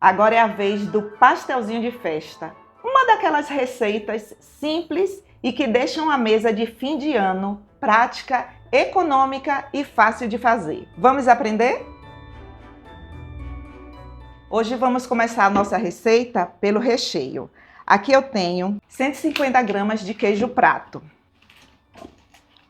Agora é a vez do pastelzinho de festa. Uma daquelas receitas simples e que deixam a mesa de fim de ano prática, econômica e fácil de fazer. Vamos aprender? Hoje vamos começar a nossa receita pelo recheio. Aqui eu tenho 150 gramas de queijo prato.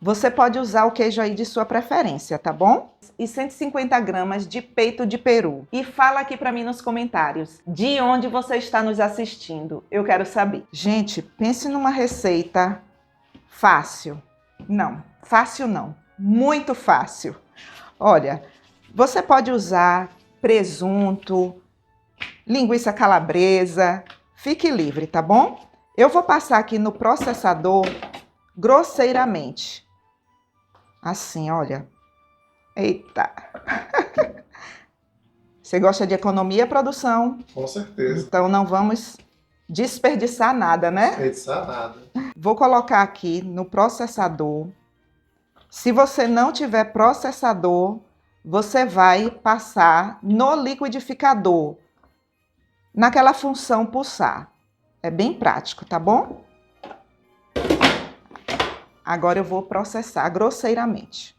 Você pode usar o queijo aí de sua preferência, tá bom? E 150 gramas de peito de peru. E fala aqui pra mim nos comentários de onde você está nos assistindo. Eu quero saber. Gente, pense numa receita fácil. Não, fácil não. Muito fácil. Olha, você pode usar presunto, linguiça calabresa. Fique livre, tá bom? Eu vou passar aqui no processador grosseiramente. Assim, olha. Eita! Você gosta de economia, produção? Com certeza. Então não vamos desperdiçar nada, né? Desperdiçar nada. Vou colocar aqui no processador. Se você não tiver processador, você vai passar no liquidificador, naquela função pulsar. É bem prático, tá bom? Agora eu vou processar grosseiramente.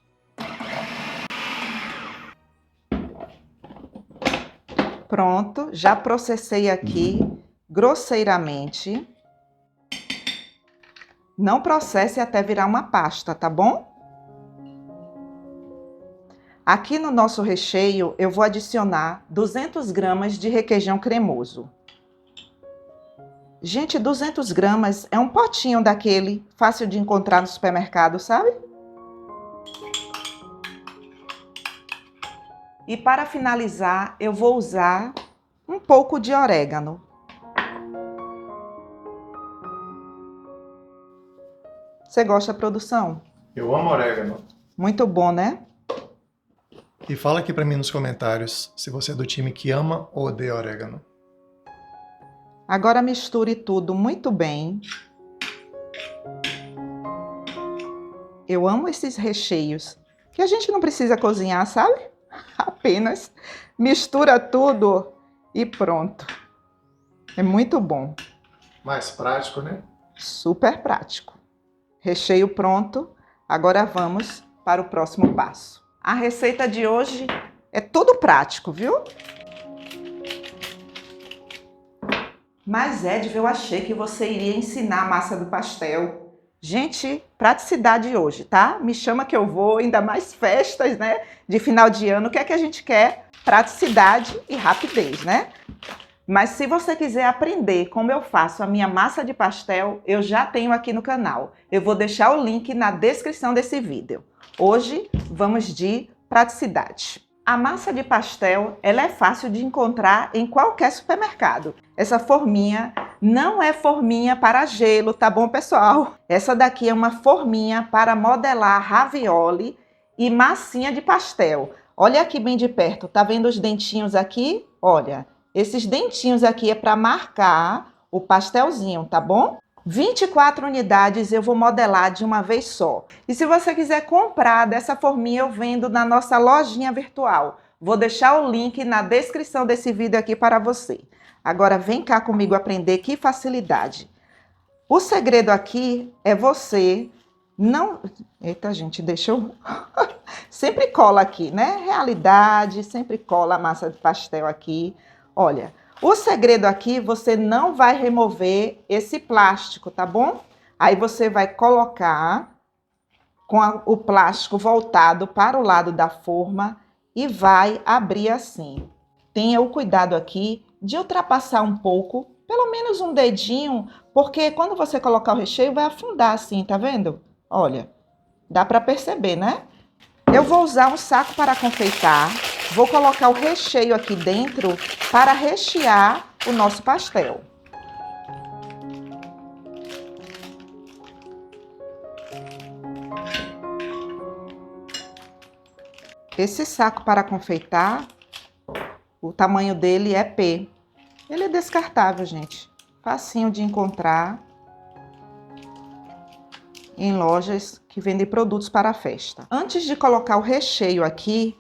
Pronto, já processei aqui grosseiramente. Não processe até virar uma pasta, tá bom? Aqui no nosso recheio eu vou adicionar 200 gramas de requeijão cremoso. Gente, 200 gramas é um potinho daquele fácil de encontrar no supermercado, sabe? E para finalizar, eu vou usar um pouco de orégano. Você gosta, produção? Eu amo orégano. Muito bom, né? E fala aqui pra mim nos comentários se você é do time que ama ou odeia orégano. Agora misture tudo muito bem. Eu amo esses recheios, que a gente não precisa cozinhar, sabe? Apenas mistura tudo e pronto. É muito bom. Mais prático, né? Super prático. Recheio pronto. Agora vamos para o próximo passo. A receita de hoje é tudo prático, viu? Mas, Edv, eu achei que você iria ensinar a massa do pastel. Gente, praticidade hoje, tá? Me chama que eu vou, ainda mais festas, né? De final de ano, o que é que a gente quer? Praticidade e rapidez, né? Mas se você quiser aprender como eu faço a minha massa de pastel, eu já tenho aqui no canal. Eu vou deixar o link na descrição desse vídeo. Hoje, vamos de praticidade. A massa de pastel, ela é fácil de encontrar em qualquer supermercado. Essa forminha não é forminha para gelo, tá bom, pessoal? Essa daqui é uma forminha para modelar ravioli e massinha de pastel. Olha aqui bem de perto, tá vendo os dentinhos aqui? Olha, esses dentinhos aqui é para marcar o pastelzinho, tá bom? 24 unidades eu vou modelar de uma vez só. E se você quiser comprar dessa forminha, eu vendo na nossa lojinha virtual. Vou deixar o link na descrição desse vídeo aqui para você. Agora vem cá comigo aprender, que facilidade. O segredo aqui é você não... Eita, gente, deixa eu... Sempre cola aqui, né? Realidade, sempre cola a massa de pastel aqui. Olha... O segredo aqui, você não vai remover esse plástico, tá bom? Aí você vai colocar com o plástico voltado para o lado da forma e vai abrir assim. Tenha o cuidado aqui de ultrapassar um pouco, pelo menos um dedinho, porque quando você colocar o recheio vai afundar assim, tá vendo? Olha, dá para perceber, né? Eu vou usar um saco para confeitar. Vou colocar o recheio aqui dentro para rechear o nosso pastel. Esse saco para confeitar, o tamanho dele é P. Ele é descartável, gente. Facinho de encontrar em lojas que vendem produtos para a festa. Antes de colocar o recheio aqui,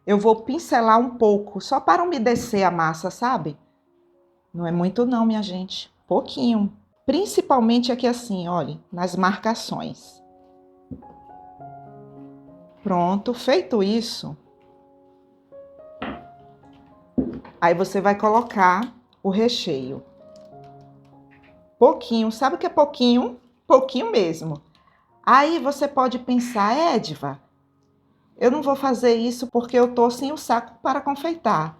eu vou pincelar um pouco, só para umedecer a massa, sabe? Não é muito não, minha gente. Pouquinho. Principalmente aqui assim, olha, nas marcações. Pronto, feito isso. Aí você vai colocar o recheio. Pouquinho, sabe o que é pouquinho? Pouquinho mesmo. Aí você pode pensar, Ediva, eu não vou fazer isso porque eu tô sem o saco para confeitar.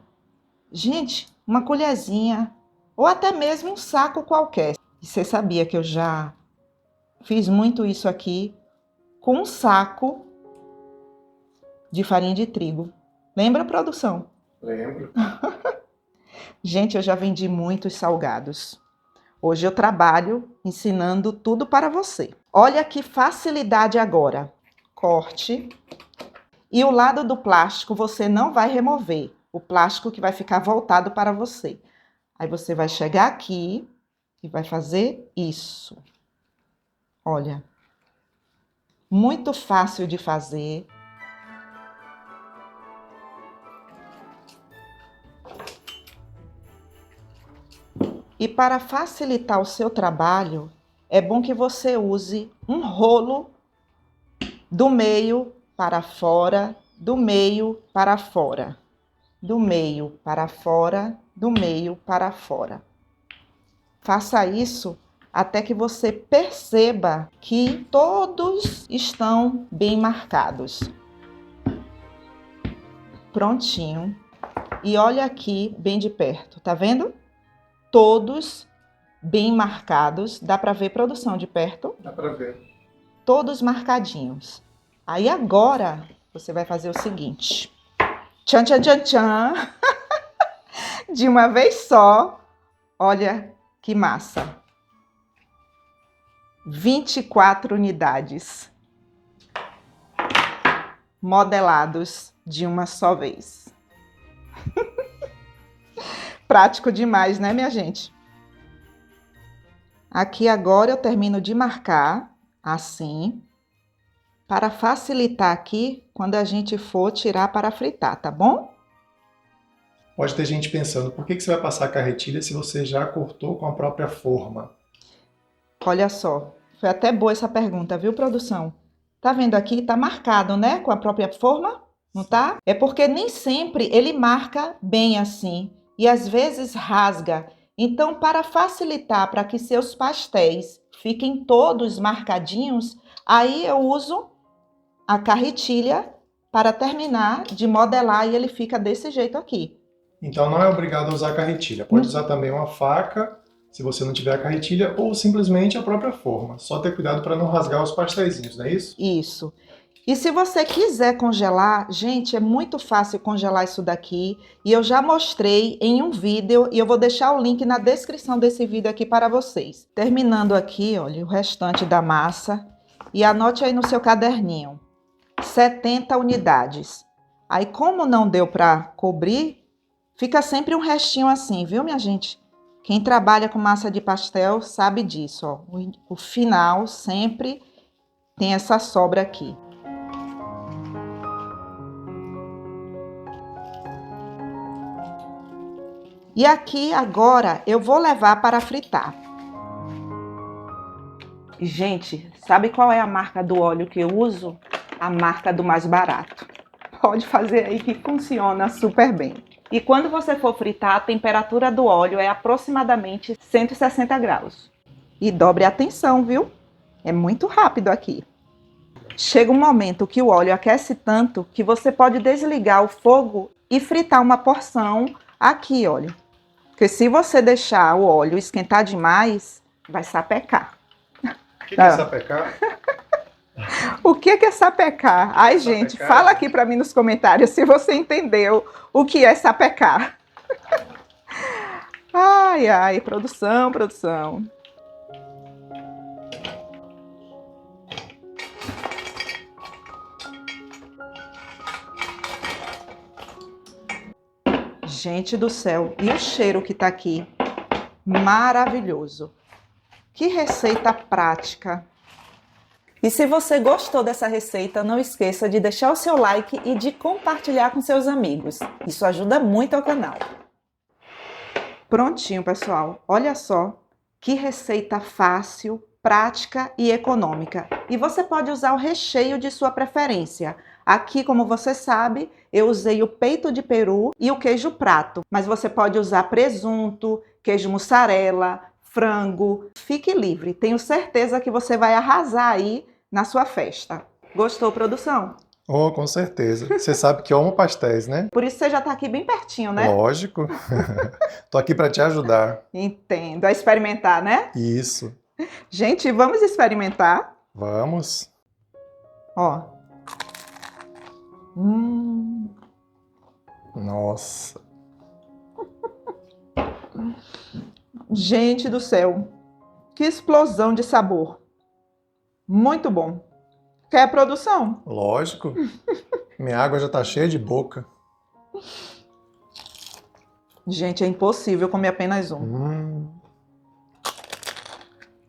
Gente, uma colherzinha ou até mesmo um saco qualquer. E você sabia que eu já fiz muito isso aqui com um saco de farinha de trigo. Lembra, produção? Lembro. Gente, eu já vendi muitos salgados. Hoje eu trabalho ensinando tudo para você. Olha que facilidade agora. Corte. E o lado do plástico você não vai remover. O plástico que vai ficar voltado para você. Aí você vai chegar aqui e vai fazer isso. Olha. Muito fácil de fazer. E para facilitar o seu trabalho, é bom que você use um rolo do meio para fora, do meio para fora, do meio para fora, do meio para fora. Faça isso até que você perceba que todos estão bem marcados. Prontinho. E olha aqui bem de perto, tá vendo? Todos bem marcados. Dá para ver, produção, de perto? Dá para ver. Todos marcadinhos. Aí agora você vai fazer o seguinte. Tchan, tchan, tchan, tchan. De uma vez só. Olha que massa. 24 unidades. Modelados de uma só vez. Prático demais, né, minha gente? Aqui agora eu termino de marcar, assim, para facilitar aqui quando a gente for tirar para fritar, tá bom? Pode ter gente pensando, por que você vai passar a carretilha se você já cortou com a própria forma? Olha só, foi até boa essa pergunta, viu, produção? Tá vendo aqui? Tá marcado, né, com a própria forma? Não tá? É porque nem sempre ele marca bem assim. E às vezes rasga. Então, para facilitar, para que seus pastéis fiquem todos marcadinhos, aí eu uso a carretilha para terminar de modelar e ele fica desse jeito aqui. Então não é obrigado a usar a carretilha. Pode usar também uma faca, se você não tiver a carretilha, ou simplesmente a própria forma. Só ter cuidado para não rasgar os pastéisinhos, não é isso? Isso. E se você quiser congelar, gente, é muito fácil congelar isso daqui. E eu já mostrei em um vídeo e eu vou deixar o link na descrição desse vídeo aqui para vocês. Terminando aqui, olha, o restante da massa. E anote aí no seu caderninho. 70 unidades. Aí, como não deu para cobrir, fica sempre um restinho assim, viu, minha gente? Quem trabalha com massa de pastel sabe disso, ó. O final sempre tem essa sobra aqui. E aqui agora eu vou levar para fritar. Gente, sabe qual é a marca do óleo que eu uso? A marca do mais barato. Pode fazer aí que funciona super bem. E quando você for fritar, a temperatura do óleo é aproximadamente 160 graus. E dobre a atenção, viu? É muito rápido aqui. Chega um momento que o óleo aquece tanto que você pode desligar o fogo e fritar uma porção aqui, olha. Porque se você deixar o óleo esquentar demais, vai sapecar. O que é sapecar? O que é sapecar? Ai, gente, fala aqui para mim nos comentários se você entendeu o que é sapecar. Ai, ai, produção, produção. Gente do céu, e o cheiro que tá aqui? Maravilhoso. Que receita prática. E se você gostou dessa receita, não esqueça de deixar o seu like e de compartilhar com seus amigos. Isso ajuda muito ao canal. Prontinho, pessoal. Olha só que receita fácil, prática e econômica. E você pode usar o recheio de sua preferência. Aqui, como você sabe, eu usei o peito de peru e o queijo prato, mas você pode usar presunto, queijo mussarela, frango. Fique livre, tenho certeza que você vai arrasar aí na sua festa. Gostou, produção? Oh, com certeza. Você sabe que eu amo pastéis, né? Por isso você já está aqui bem pertinho, né? Lógico. Tô aqui para te ajudar. Entendo. A experimentar, né? Isso. Gente, vamos experimentar? Vamos. Ó. Nossa. Gente do céu. Que explosão de sabor. Muito bom. Quer produção? Lógico. Minha água já tá cheia de boca. Gente, é impossível comer apenas um.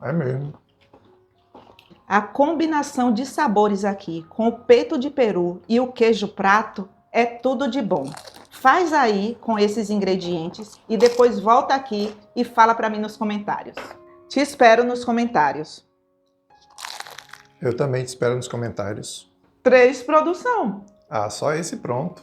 É mesmo. A combinação de sabores aqui, com o peito de peru e o queijo prato, é tudo de bom. Faz aí com esses ingredientes e depois volta aqui e fala para mim nos comentários. Te espero nos comentários. Eu também te espero nos comentários. 3, produção. Ah, só esse pronto.